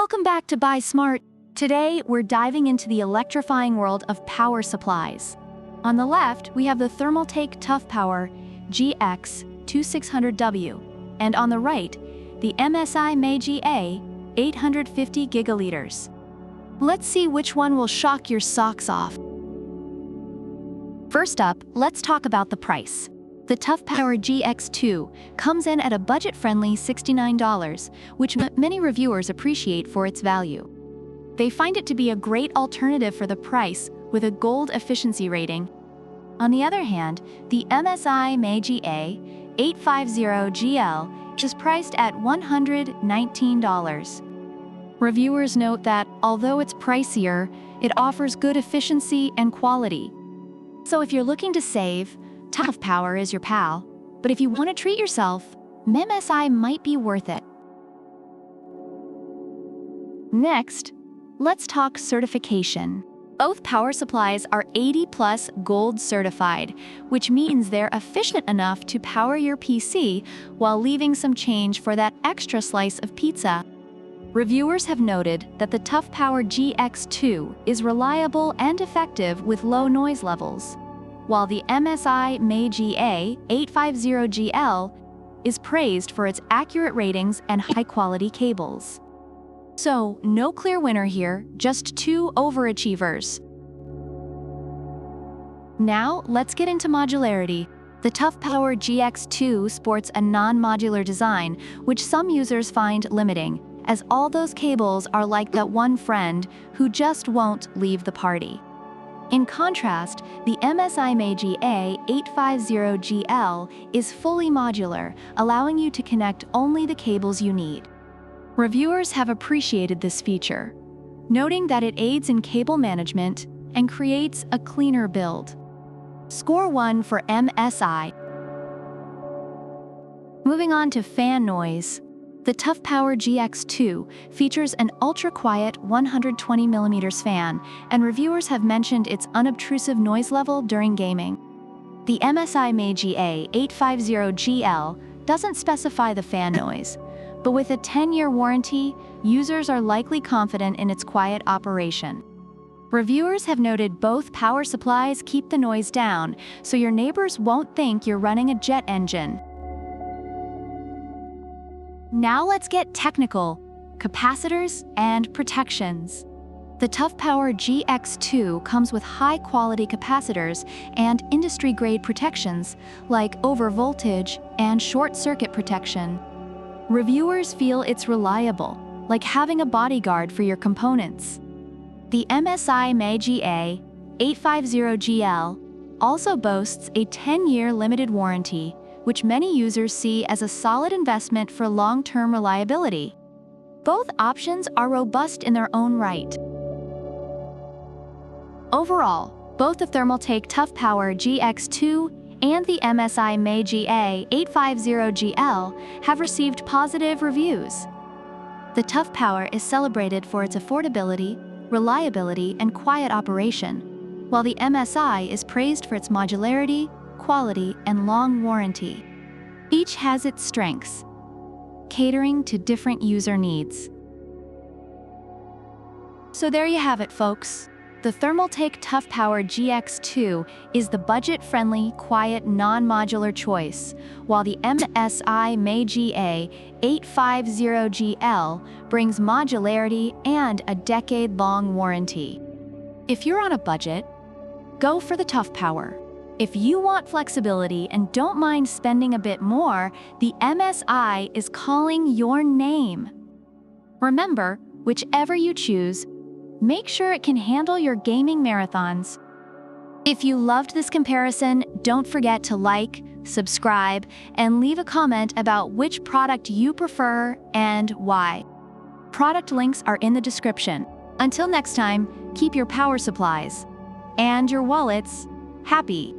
Welcome back to Buy Smart. Today, we're diving into the electrifying world of power supplies. On the left, we have the Thermaltake ToughPower GX2 600W, and on the right, the MSI A850GL. Let's see which one will shock your socks off. First up, let's talk about the price. The ToughPower GX2 comes in at a budget-friendly $69, which many reviewers appreciate for its value. They find it to be a great alternative for the price with a gold efficiency rating. On the other hand, the MSI A850GL is priced at $119. Reviewers note that, although it's pricier, it offers good efficiency and quality. So if you're looking to save, ToughPower is your pal, but if you want to treat yourself, MSI might be worth it. Next, let's talk certification. Both power supplies are 80+ gold certified, which means they're efficient enough to power your PC while leaving some change for that extra slice of pizza. Reviewers have noted that the ToughPower GX2 is reliable and effective with low noise levels, while the MSI A850GL is praised for its accurate ratings and high-quality cables. So, no clear winner here, just two overachievers. Now, let's get into modularity. The ToughPower GX2 sports a non-modular design, which some users find limiting, as all those cables are like that one friend who just won't leave the party. In contrast, the MSI A850GL is fully modular, allowing you to connect only the cables you need. Reviewers have appreciated this feature, noting that it aids in cable management and creates a cleaner build. Score 1 for MSI. Moving on to fan noise. The ToughPower GX2 features an ultra-quiet 120mm fan, and reviewers have mentioned its unobtrusive noise level during gaming. The MSI A850GL doesn't specify the fan noise, but with a 10-year warranty, users are likely confident in its quiet operation. Reviewers have noted both power supplies keep the noise down, so your neighbors won't think you're running a jet engine. Now let's get technical: capacitors and protections. The ToughPower GX2 comes with high-quality capacitors and industry-grade protections like overvoltage and short-circuit protection. Reviewers feel it's reliable, like having a bodyguard for your components. The MSI A850GL also boasts a 10-year limited warranty, which many users see as a solid investment for long-term reliability. Both options are robust in their own right. Overall, both the Thermaltake ToughPower GX2 and the MSI A850GL have received positive reviews. The ToughPower is celebrated for its affordability, reliability, and quiet operation, while the MSI is praised for its modularity, quality, and long warranty. Each has its strengths, catering to different user needs. So there you have it, folks. The Thermaltake ToughPower GX2 is the budget-friendly, quiet, non-modular choice, while the MSI A850GL brings modularity and a decade-long warranty. If you're on a budget, go for the ToughPower. If you want flexibility and don't mind spending a bit more, the MSI is calling your name. Remember, whichever you choose, make sure it can handle your gaming marathons. If you loved this comparison, don't forget to like, subscribe, and leave a comment about which product you prefer and why. Product links are in the description. Until next time, keep your power supplies and your wallets happy.